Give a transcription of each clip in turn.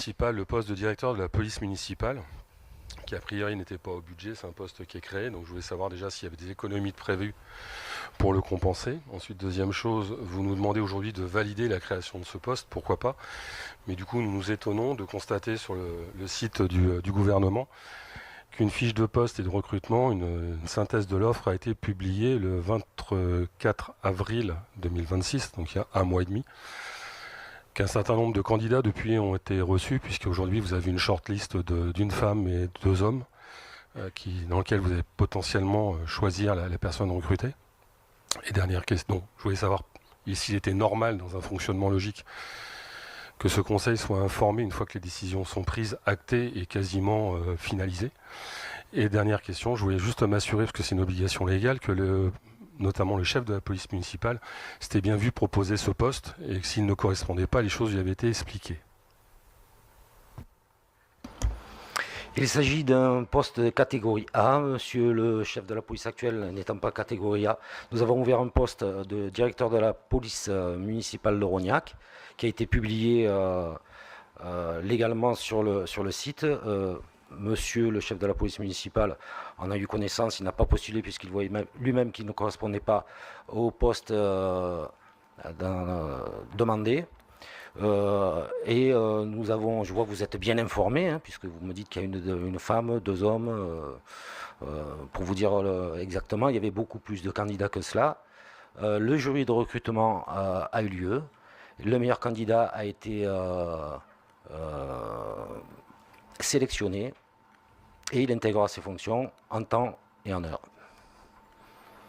municipal le poste de directeur de la police municipale, qui a priori n'était pas au budget, c'est un poste qui est créé, donc je voulais savoir déjà s'il y avait des économies de prévues pour le compenser. Ensuite, deuxième chose, vous nous demandez aujourd'hui de valider la création de ce poste, pourquoi pas, mais du coup nous nous étonnons de constater sur le site du gouvernement qu'une fiche de poste et de recrutement, une synthèse de l'offre a été publiée le 24 avril 2026, donc il y a un mois et demi, qu'un certain nombre de candidats depuis ont été reçus, puisqu'aujourd'hui vous avez une shortlist d'une femme et 2 hommes, dans lequel vous allez potentiellement choisir la personne recrutée. Et dernière question, je voulais savoir s'il était normal dans un fonctionnement logique que ce conseil soit informé une fois que les décisions sont prises, actées et quasiment finalisées. Et dernière question, je voulais juste m'assurer, parce que c'est une obligation légale, que notamment le chef de la police municipale s'était bien vu proposer ce poste et que s'il ne correspondait pas, les choses lui avaient été expliquées. Il s'agit d'un poste de catégorie A. Monsieur le chef de la police actuel n'étant pas catégorie A, nous avons ouvert un poste de directeur de la police municipale de Rognac qui a été publié légalement sur le site. Monsieur le chef de la police municipale en a eu connaissance, il n'a pas postulé puisqu'il voyait lui-même qu'il ne correspondait pas au poste demandé. Nous avons, je vois que vous êtes bien informé, hein, puisque vous me dites qu'il y a une femme, 2 hommes. Pour vous dire exactement, il y avait beaucoup plus de candidats que cela. Le jury de recrutement a eu lieu. Le meilleur candidat a été sélectionné et il intégrera ses fonctions en temps et en heure.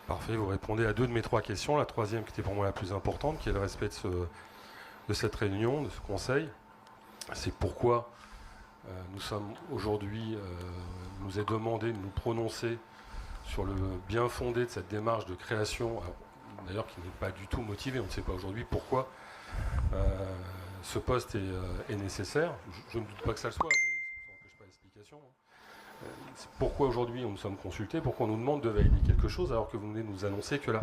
Parfait, vous répondez à 2 de mes 3 questions. La troisième qui était pour moi la plus importante, qui est le respect de cette réunion, de ce conseil, c'est pourquoi nous sommes aujourd'hui, nous est demandé de nous prononcer sur le bien fondé de cette démarche de création, d'ailleurs qui n'est pas du tout motivée, on ne sait pas aujourd'hui pourquoi ce poste est nécessaire. Je ne doute pas que ça le soit, mais ça n'empêche pas l'explication. C'est pourquoi aujourd'hui nous sommes consultés, pourquoi on nous demande de valider quelque chose alors que vous venez de nous annoncer que là,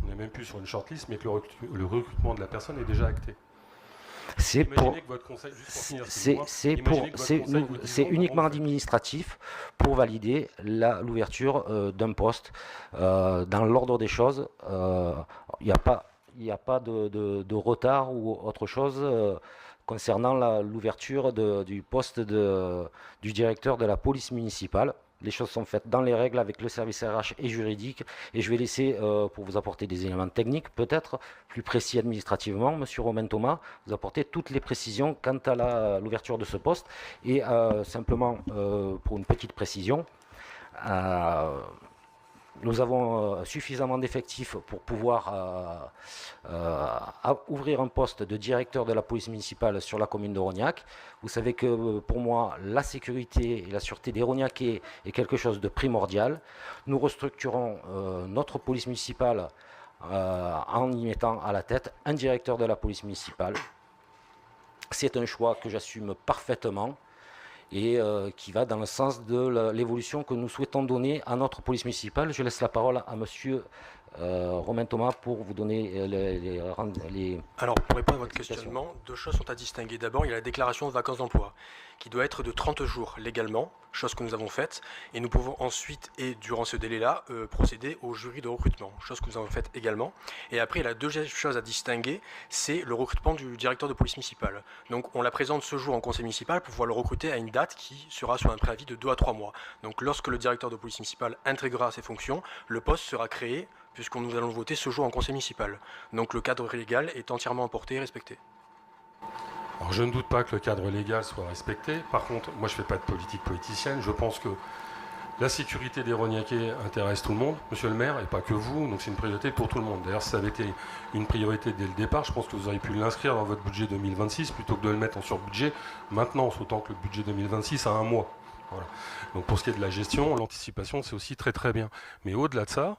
on n'est même plus sur une shortlist, mais que le recrutement de la personne est déjà acté. C'est uniquement administratif pour valider l'ouverture d'un poste. Dans l'ordre des choses, il n'y a pas de retard ou autre chose concernant l'ouverture du poste du directeur de la police municipale. Les choses sont faites dans les règles avec le service RH et juridique. Et je vais laisser, pour vous apporter des éléments techniques, peut-être plus précis administrativement, Monsieur Romain Thomas, vous apporter toutes les précisions quant à l'ouverture de ce poste. Et simplement, pour une petite précision, nous avons suffisamment d'effectifs pour pouvoir ouvrir un poste de directeur de la police municipale sur la commune de Rognac. Vous savez que pour moi, la sécurité et la sûreté des Rognacais est quelque chose de primordial. Nous restructurons notre police municipale en y mettant à la tête un directeur de la police municipale. C'est un choix que j'assume parfaitement et qui va dans le sens de l'évolution que nous souhaitons donner à notre police municipale. Je laisse la parole à monsieur Romain Thomas pour vous donner les... Alors, pour répondre à votre questionnement, 2 choses sont à distinguer. D'abord, il y a la déclaration de vacances d'emploi, qui doit être de 30 jours légalement, chose que nous avons faite, et nous pouvons ensuite, et durant ce délai-là, procéder au jury de recrutement, chose que nous avons faite également. Et après, la deuxième chose à distinguer, c'est le recrutement du directeur de police municipale. Donc, on la présente ce jour en conseil municipal pour pouvoir le recruter à une date qui sera sur un préavis de 2 à 3 mois. Donc, lorsque le directeur de police municipale intégrera ses fonctions, le poste sera créé, puisque nous allons voter ce jour en conseil municipal. Donc, le cadre légal est entièrement emporté et respecté. Alors je ne doute pas que le cadre légal soit respecté. Par contre, moi je ne fais pas de politique politicienne. Je pense que la sécurité des Rognacais intéresse tout le monde, monsieur le maire, et pas que vous. Donc c'est une priorité pour tout le monde. D'ailleurs, si ça avait été une priorité dès le départ, je pense que vous auriez pu l'inscrire dans votre budget 2026 plutôt que de le mettre en surbudget maintenant, autant que le budget 2026 a 1 mois. Voilà. Donc pour ce qui est de la gestion, l'anticipation, c'est aussi très très bien. Mais au-delà de ça,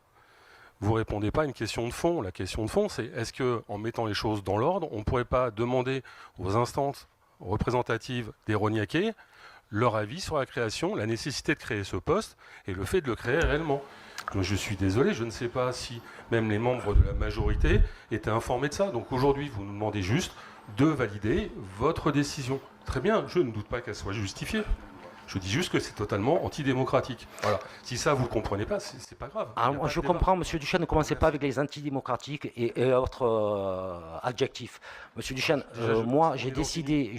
vous ne répondez pas à une question de fond. La question de fond, c'est est-ce qu'en mettant les choses dans l'ordre, on ne pourrait pas demander aux instances représentatives des Rognacais leur avis sur la création, la nécessité de créer ce poste et le fait de le créer réellement. Donc, je suis désolé, je ne sais pas si même les membres de la majorité étaient informés de ça. Donc aujourd'hui, vous nous demandez juste de valider votre décision. Très bien, je ne doute pas qu'elle soit justifiée. Je dis juste que c'est totalement antidémocratique. Voilà. Si ça, vous ne comprenez pas, c'est pas grave. Moi, je comprends, Monsieur Duchesne, ne commencez pas avec les antidémocratiques et autres adjectifs. Monsieur Duchesne, moi, j'ai décidé,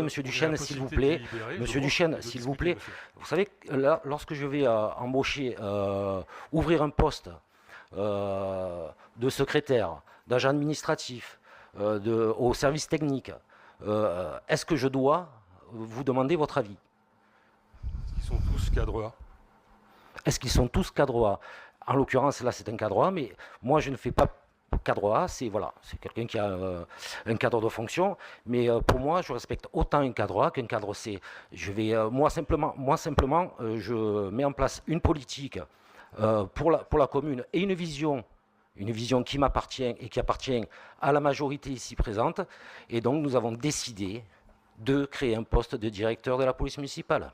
Monsieur Duchesne, s'il vous plaît, Monsieur Duchesne, s'il vous plaît, vous savez, là, lorsque je vais embaucher, ouvrir un poste de secrétaire, d'agent administratif, au service technique, est-ce que je dois vous demander votre avis? Ils sont tous cadres A. Est-ce qu'ils sont tous cadres A? En l'occurrence, là, c'est un cadre A, mais moi, je ne fais pas cadre A. C'est quelqu'un qui a un cadre de fonction. Mais pour moi, je respecte autant un cadre A qu'un cadre C. Moi simplement, je mets en place une politique pour la commune et une vision qui m'appartient et qui appartient à la majorité ici présente. Et donc, nous avons décidé de créer un poste de directeur de la police municipale.